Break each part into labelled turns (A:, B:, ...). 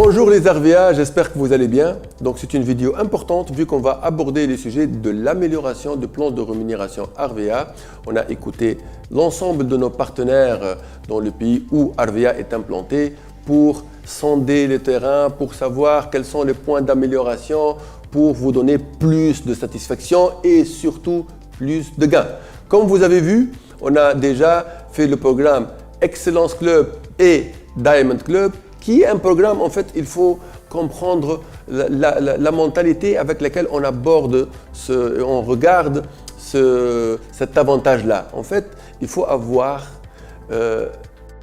A: Bonjour les RVA, j'espère que vous allez bien. Donc c'est une vidéo importante vu qu'on va aborder les sujets de l'amélioration du plan de rémunération RVA. On a écouté l'ensemble de nos partenaires dans le pays où RVA est implanté pour sonder le terrain, pour savoir quels sont les points d'amélioration, pour vous donner plus de satisfaction et surtout plus de gains. Comme vous avez vu, on a déjà fait le programme Excellence Club et Diamond Club, qui est un programme, en fait, il faut comprendre la mentalité avec laquelle on aborde, on regarde cet avantage-là. En fait, il faut avoir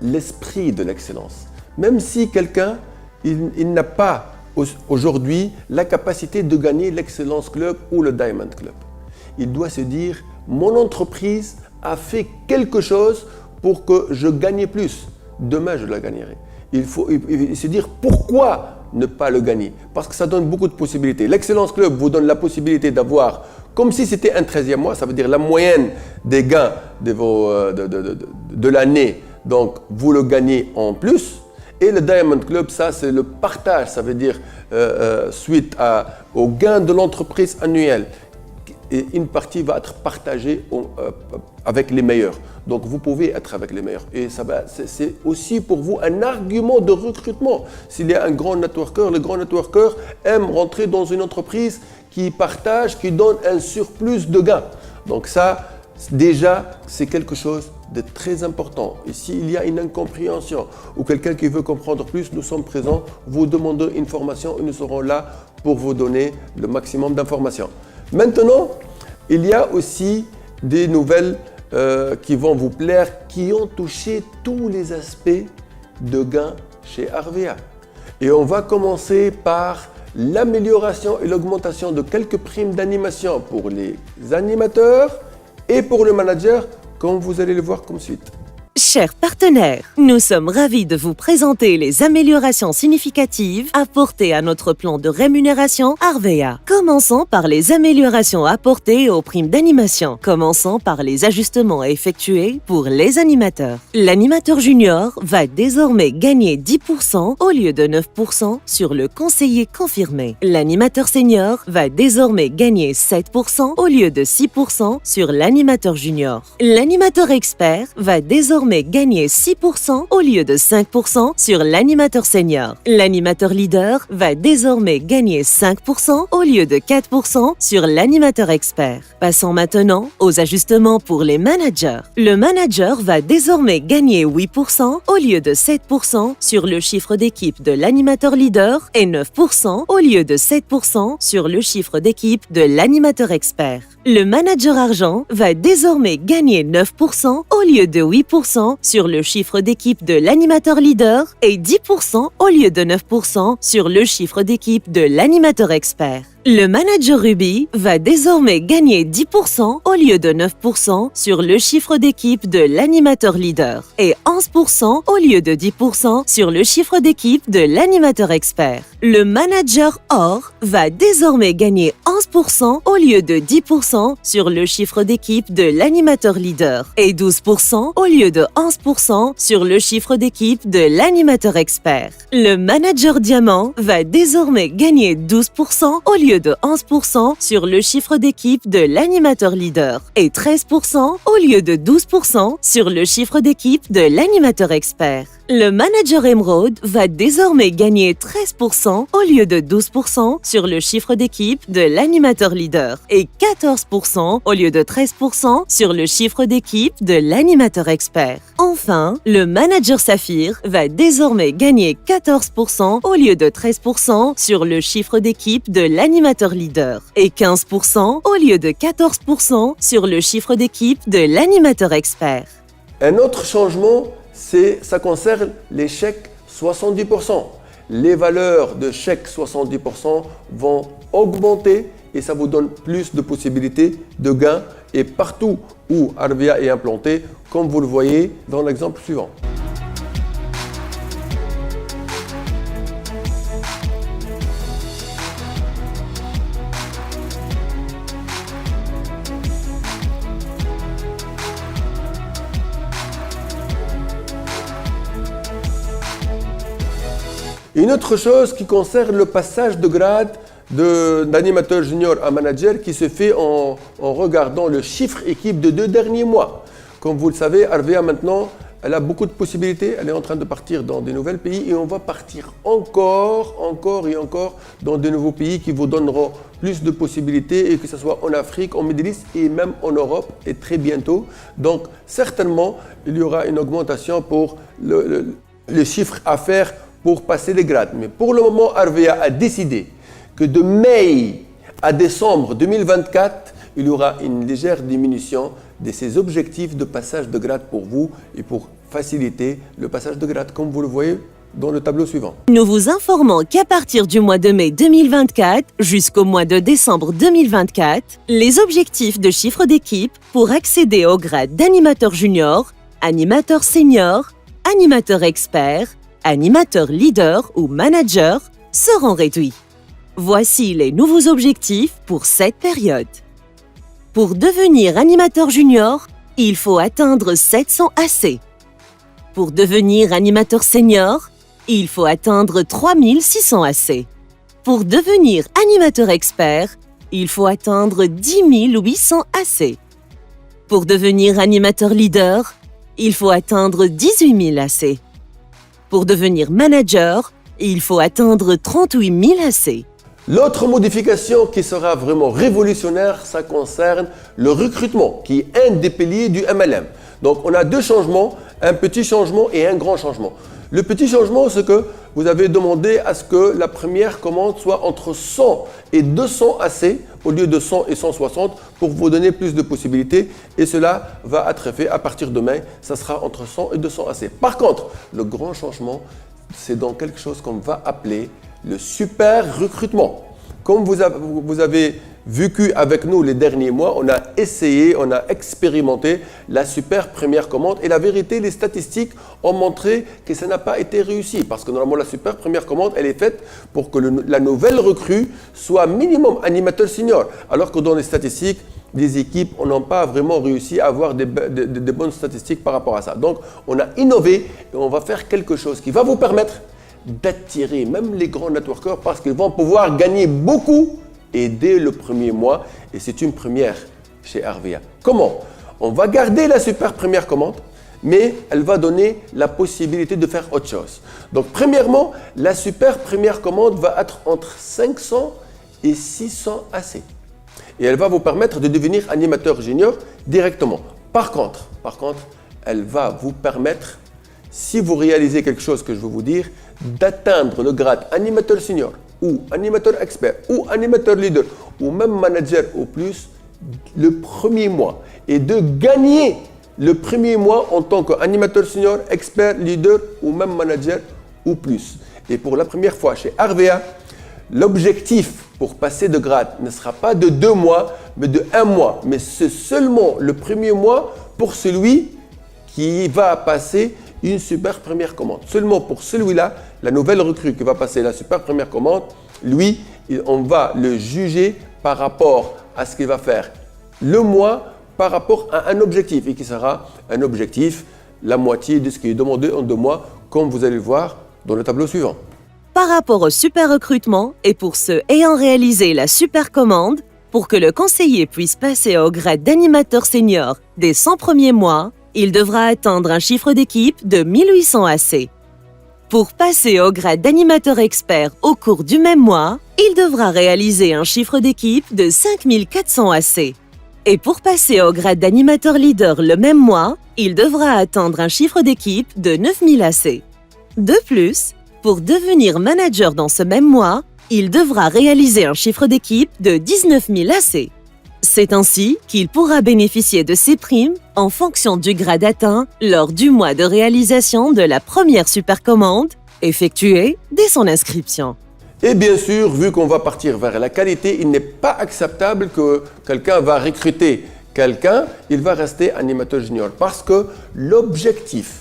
A: l'esprit de l'excellence. Même si quelqu'un, il n'a pas aujourd'hui la capacité de gagner l'Excellence Club ou le Diamond Club. Il doit se dire, mon entreprise a fait quelque chose pour que je gagne plus. Demain, je la gagnerai. Il faut se dire pourquoi ne pas le gagner. Parce que ça donne beaucoup de possibilités. L'Excellence Club vous donne la possibilité d'avoir, comme si c'était un 13e mois, ça veut dire la moyenne des gains de l'année. Donc, vous le gagnez en plus. Et le Diamond Club, ça c'est le partage, ça veut dire suite aux gains de l'entreprise annuelle. Et une partie va être partagée avec les meilleurs. Donc vous pouvez être avec les meilleurs. Et c'est aussi pour vous un argument de recrutement. S'il y a un grand networker, le grand networker aime rentrer dans une entreprise qui partage, qui donne un surplus de gains. Donc ça, déjà, c'est quelque chose de très important. Et s'il y a une incompréhension ou quelqu'un qui veut comprendre plus, nous sommes présents. Vous demandez une formation et nous serons là pour vous donner le maximum d'informations. Maintenant, il y a aussi des nouvelles qui vont vous plaire, qui ont touché tous les aspects de gains chez RVA. Et on va commencer par l'amélioration et l'augmentation de quelques primes d'animation pour les animateurs et pour le manager, comme vous allez le voir comme suite.
B: Chers partenaires, nous sommes ravis de vous présenter les améliorations significatives apportées à notre plan de rémunération RVA. Commençons par les améliorations apportées aux primes d'animation. Commençons par les ajustements effectués pour les animateurs. L'animateur junior va désormais gagner 10% au lieu de 9% sur le conseiller confirmé. L'animateur senior va désormais gagner 7% au lieu de 6% sur l'animateur junior. L'animateur expert va désormais gagner 6% au lieu de 5% sur l'animateur senior. L'animateur leader va désormais gagner 5% au lieu de 4% sur l'animateur expert. Passons maintenant aux ajustements pour les managers. Le manager va désormais gagner 8% au lieu de 7% sur le chiffre d'équipe de l'animateur leader et 9% au lieu de 7% sur le chiffre d'équipe de l'animateur expert. Le manager argent va désormais gagner 9% au lieu de 8% sur le chiffre d'équipe de l'animateur leader et 10% au lieu de 9% sur le chiffre d'équipe de l'animateur expert. Le manager Ruby va désormais gagner 10% au lieu de 9% sur le chiffre d'équipe de l'animateur leader et 11% au lieu de 10% sur le chiffre d'équipe de l'animateur expert. Le manager Or va désormais gagner 11% au lieu de 10% sur le chiffre d'équipe de l'animateur leader et 12% au lieu de 11% sur le chiffre d'équipe de l'animateur expert. Le manager Diamant va désormais gagner 12% au lieu de 11% sur le chiffre d'équipe de l'animateur leader et 13% au lieu de 12% sur le chiffre d'équipe de l'animateur expert. Le manager Emerald va désormais gagner 13% au lieu de 12% sur le chiffre d'équipe de l'animateur leader et 14% au lieu de 13% sur le chiffre d'équipe de l'animateur expert. Enfin, le manager Saphir va désormais gagner 14% au lieu de 13% sur le chiffre d'équipe de l'animateur leader et 15% au lieu de 14% sur le chiffre d'équipe de l'animateur expert.
A: Un autre changement, ça concerne les chèques 70%. Les valeurs de chèques 70% vont augmenter et ça vous donne plus de possibilités de gains. Et partout où RVA est implanté, comme vous le voyez dans l'exemple suivant. Une autre chose qui concerne le passage de grade d'animateur junior à manager qui se fait en regardant le chiffre équipe de 2 derniers mois. Comme vous le savez, Harvea maintenant, elle a beaucoup de possibilités. Elle est en train de partir dans des nouveaux pays et on va partir encore et encore dans de nouveaux pays qui vous donneront plus de possibilités, et que ce soit en Afrique, en Middle East et même en Europe, et très bientôt. Donc certainement, il y aura une augmentation pour le chiffre à faire pour passer les grades. Mais pour le moment, Harvea a décidé que de mai à décembre 2024, il y aura une légère diminution de ces objectifs de passage de grade pour vous et pour faciliter le passage de grade, comme vous le voyez dans le tableau suivant.
B: Nous vous informons qu'à partir du mois de mai 2024 jusqu'au mois de décembre 2024, les objectifs de chiffre d'équipe pour accéder au grade d'animateur junior, animateur senior, animateur expert, animateur leader ou manager seront réduits. Voici les nouveaux objectifs pour cette période. Pour devenir animateur junior, il faut atteindre 700 AC. Pour devenir animateur senior, il faut atteindre 3600 AC. Pour devenir animateur expert, il faut atteindre 10 800 AC. Pour devenir animateur leader, il faut atteindre 18 000 AC. Pour devenir manager, il faut atteindre 38 000 AC.
A: L'autre modification qui sera vraiment révolutionnaire, ça concerne le recrutement, qui est un des piliers du MLM. Donc on a 2 changements, un petit changement et un grand changement. Le petit changement, c'est que vous avez demandé à ce que la première commande soit entre 100 et 200 AC au lieu de 100 et 160 pour vous donner plus de possibilités. Et cela va être fait à partir de mai, ça sera entre 100 et 200 AC. Par contre, le grand changement, c'est dans quelque chose qu'on va appeler le super recrutement. Comme vous avez vécu avec nous les derniers mois, on a essayé, on a expérimenté la super première commande et la vérité, les statistiques ont montré que ça n'a pas été réussi parce que normalement la super première commande, elle est faite pour que la nouvelle recrue soit minimum animateur senior, alors que dans les statistiques, les équipes n'ont pas vraiment réussi à avoir des bonnes statistiques par rapport à ça. Donc, on a innové et on va faire quelque chose qui va vous permettre d'attirer même les grands networkers parce qu'ils vont pouvoir gagner beaucoup et dès le premier mois. Et c'est une première chez Harvea. Comment? On va garder la super première commande, mais elle va donner la possibilité de faire autre chose. Donc, premièrement, la super première commande va être entre 500 et 600 AC. Et elle va vous permettre de devenir animateur junior directement. Par contre, elle va vous permettre, si vous réalisez quelque chose que je vais vous dire, d'atteindre le grade animateur senior ou animateur expert ou animateur leader ou même manager au plus le premier mois et de gagner le premier mois en tant qu'animateur senior, expert, leader ou même manager ou plus. Et pour la première fois chez Harvea, l'objectif pour passer de grade ne sera pas de 2 mois, mais de 1 mois. Mais c'est seulement le premier mois pour celui qui va passer une super première commande. Seulement pour celui-là, la nouvelle recrue qui va passer la super première commande, lui, on va le juger par rapport à ce qu'il va faire le mois, par rapport à un objectif, et qui sera un objectif, la moitié de ce qui est demandé en 2 mois, comme vous allez le voir dans le tableau suivant.
B: Par rapport au super recrutement et pour ceux ayant réalisé la super commande, pour que le conseiller puisse passer au grade d'animateur senior dès 100 premiers mois, il devra atteindre un chiffre d'équipe de 1800 AC. Pour passer au grade d'animateur expert au cours du même mois, il devra réaliser un chiffre d'équipe de 5400 AC. Et pour passer au grade d'animateur leader le même mois, il devra atteindre un chiffre d'équipe de 9000 AC. De plus, pour devenir manager dans ce même mois, il devra réaliser un chiffre d'équipe de 19 000 AC. C'est ainsi qu'il pourra bénéficier de ses primes en fonction du grade atteint lors du mois de réalisation de la première supercommande effectuée dès son inscription.
A: Et bien sûr, vu qu'on va partir vers la qualité, il n'est pas acceptable que quelqu'un va recruter quelqu'un, il va rester animateur junior. Parce que l'objectif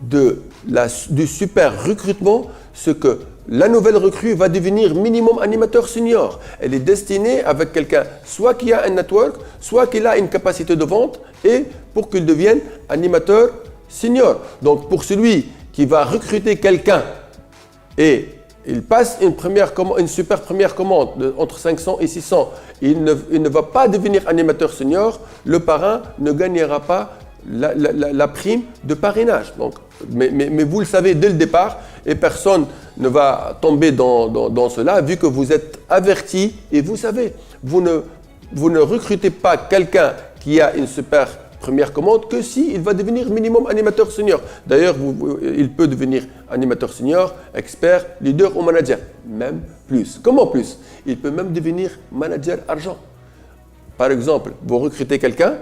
A: du super recrutement, c'est que la nouvelle recrue va devenir minimum animateur senior. Elle est destinée avec quelqu'un, soit qui a un network, soit qui a une capacité de vente, et pour qu'il devienne animateur senior. Donc pour celui qui va recruter quelqu'un et il passe une super première commande entre 500 et 600. Il ne va pas devenir animateur senior. Le parrain ne gagnera pas la prime de parrainage. Donc, mais vous le savez dès le départ et personne ne va tomber dans cela vu que vous êtes averti et vous savez, vous ne recrutez pas quelqu'un qui a une super première commande que s'il va devenir minimum animateur senior. D'ailleurs, il peut devenir animateur senior, expert, leader ou manager. Même plus. Comment plus? Il peut même devenir manager argent. Par exemple, vous recrutez quelqu'un,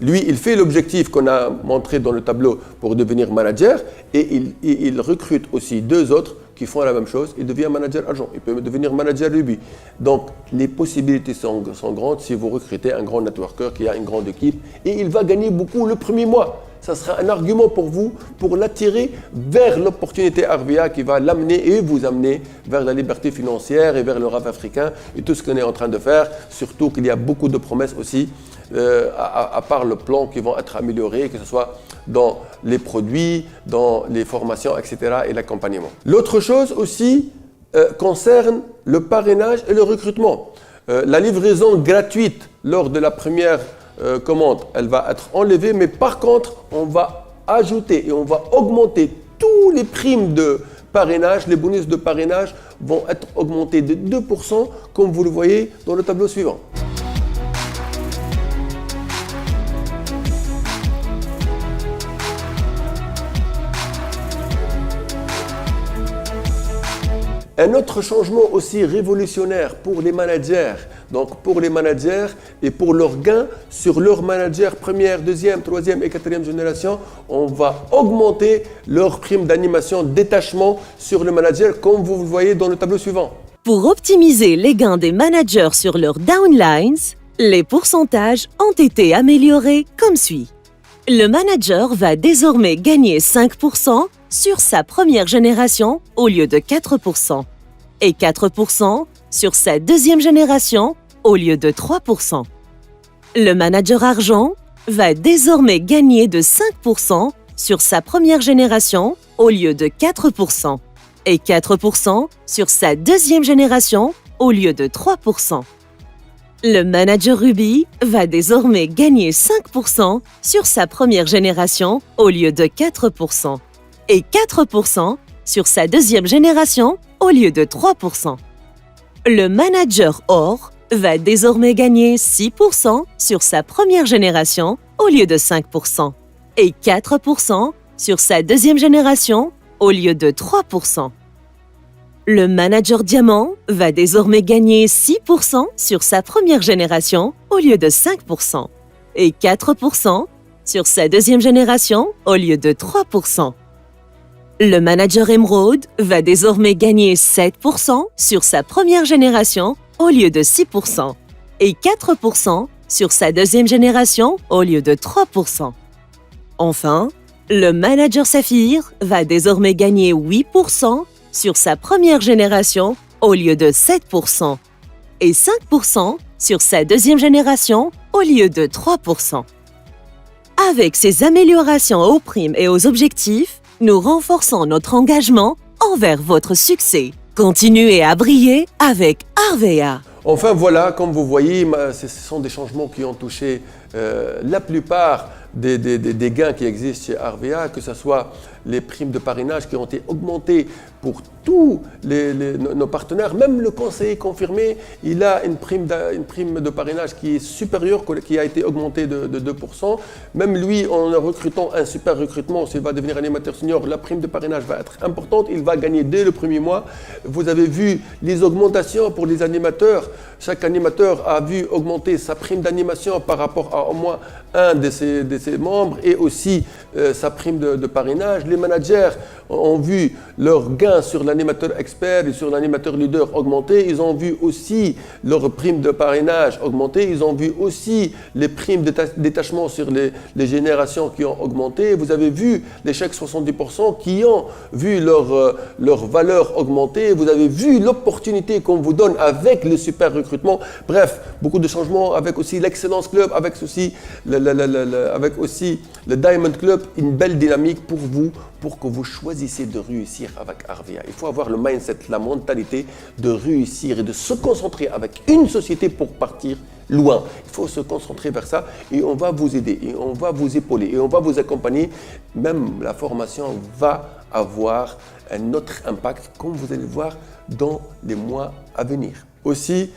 A: lui, il fait l'objectif qu'on a montré dans le tableau pour devenir manager et il recrute aussi 2 autres qui font la même chose, il devient manager argent, il peut devenir manager rubis. Donc, les possibilités sont grandes si vous recrutez un grand networker qui a une grande équipe et il va gagner beaucoup le premier mois. Ça sera un argument pour vous, pour l'attirer vers l'opportunité RVA qui va l'amener et vous amener vers la liberté financière et vers le rêve africain et tout ce qu'on est en train de faire. Surtout qu'il y a beaucoup de promesses aussi, à part le plan qui vont être améliorés, que ce soit dans les produits, dans les formations, etc. et l'accompagnement. L'autre chose aussi concerne le parrainage et le recrutement. La livraison gratuite lors de la première commande, elle va être enlevée, mais par contre, on va ajouter et on va augmenter tous les primes de parrainage, les bonus de parrainage vont être augmentés de 2%, comme vous le voyez dans le tableau suivant. Un autre changement aussi révolutionnaire pour les managers, donc pour les managers et pour leurs gains sur leurs managers première, deuxième, troisième et quatrième génération, on va augmenter leur prime d'animation détachement sur le manager comme vous le voyez dans le tableau suivant.
B: Pour optimiser les gains des managers sur leurs downlines, les pourcentages ont été améliorés comme suit. Le manager va désormais gagner 5% sur sa première génération au lieu de 4% et 4% sur sa deuxième génération au lieu de 3%. Le manager argent va désormais gagner de 5% sur sa première génération au lieu de 4% et 4% sur sa deuxième génération au lieu de 3%. Le manager rubis va désormais gagner 5% sur sa première génération au lieu de 4% et 4% sur sa deuxième génération au lieu de 3%. Le manager or va désormais gagner 6% sur sa première génération au lieu de 5% et 4% sur sa deuxième génération au lieu de 3%. Le manager diamant va désormais gagner 6% sur sa première génération au lieu de 5% et 4% sur sa deuxième génération au lieu de 3%. Le manager émeraude va désormais gagner 7% sur sa première génération au lieu de 6% et 4% sur sa deuxième génération au lieu de 3%. Enfin, le manager saphir va désormais gagner 8% sur sa première génération au lieu de 7% et 5% sur sa deuxième génération au lieu de 3%. Avec ces améliorations aux primes et aux objectifs, nous renforçons notre engagement envers votre succès. Continuez à briller avec RVA.
A: Enfin voilà, comme vous voyez, ce sont des changements qui ont touché la plupart des gains qui existent chez RVA, que ce soit les primes de parrainage qui ont été augmentées pour tous nos partenaires. Même le conseiller confirmé, il a une prime de parrainage qui est supérieure, qui a été augmentée de 2%. Même lui, en recrutant un super recrutement, s'il va devenir animateur senior, la prime de parrainage va être importante. Il va gagner dès le premier mois. Vous avez vu les augmentations pour les animateurs. Chaque animateur a vu augmenter sa prime d'animation par rapport à au moins un de ses membres et aussi sa prime de parrainage. Les managers ont vu leur gain sur l'animateur expert et sur l'animateur leader augmenter. Ils ont vu aussi leur prime de parrainage augmenter. Ils ont vu aussi les primes de détachement sur les générations qui ont augmenté. Vous avez vu les chèques 70% qui ont vu leur valeur augmenter. Vous avez vu l'opportunité qu'on vous donne avec le super recrutement. Bref, beaucoup de changements avec aussi l'Excellence Club, avec aussi le Diamond Club, une belle dynamique pour vous, pour que vous choisissez de réussir avec Harvia. Il faut avoir le mindset, la mentalité de réussir et de se concentrer avec une société pour partir loin. Il faut se concentrer vers ça et on va vous aider, et on va vous épauler, et on va vous accompagner. Même la formation va avoir un autre impact, comme vous allez le voir dans les mois à venir. Aussi,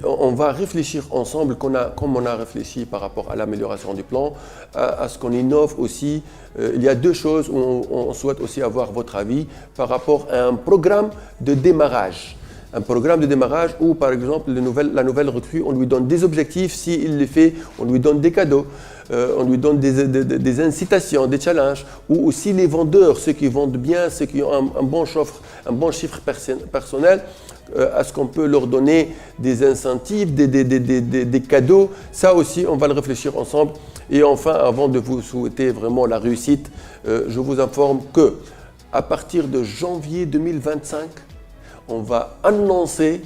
A: on va réfléchir ensemble, comme on a réfléchi par rapport à l'amélioration du plan, à ce qu'on innove aussi. Il y a deux choses où on souhaite aussi avoir votre avis par rapport à un programme de démarrage. Un programme de démarrage où, par exemple, la nouvelle recrue, on lui donne des objectifs, s'il les fait, on lui donne des cadeaux, on lui donne des incitations, des challenges, ou aussi les vendeurs, ceux qui vendent bien, ceux qui ont un bon chiffre personnel, est-ce qu'on peut leur donner des incentives, des cadeaux? Ça aussi, on va le réfléchir ensemble. Et enfin, avant de vous souhaiter vraiment la réussite, je vous informe que à partir de janvier 2025, on va annoncer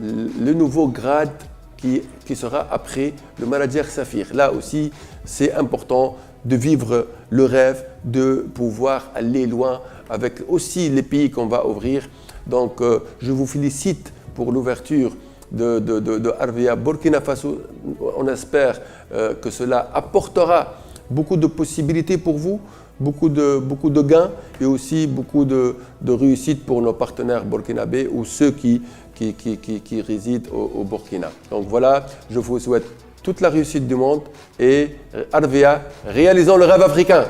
A: le nouveau grade qui sera après le manager Saphir. Là aussi, c'est important de vivre le rêve, de pouvoir aller loin avec aussi les pays qu'on va ouvrir. Donc, je vous félicite pour l'ouverture de Harvia Burkina Faso. On espère que cela apportera beaucoup de possibilités pour vous, beaucoup de gains et aussi beaucoup de réussite pour nos partenaires burkinabés ou ceux qui résident au Burkina. Donc voilà, je vous souhaite toute la réussite du monde et Harvia, réalisons le rêve africain.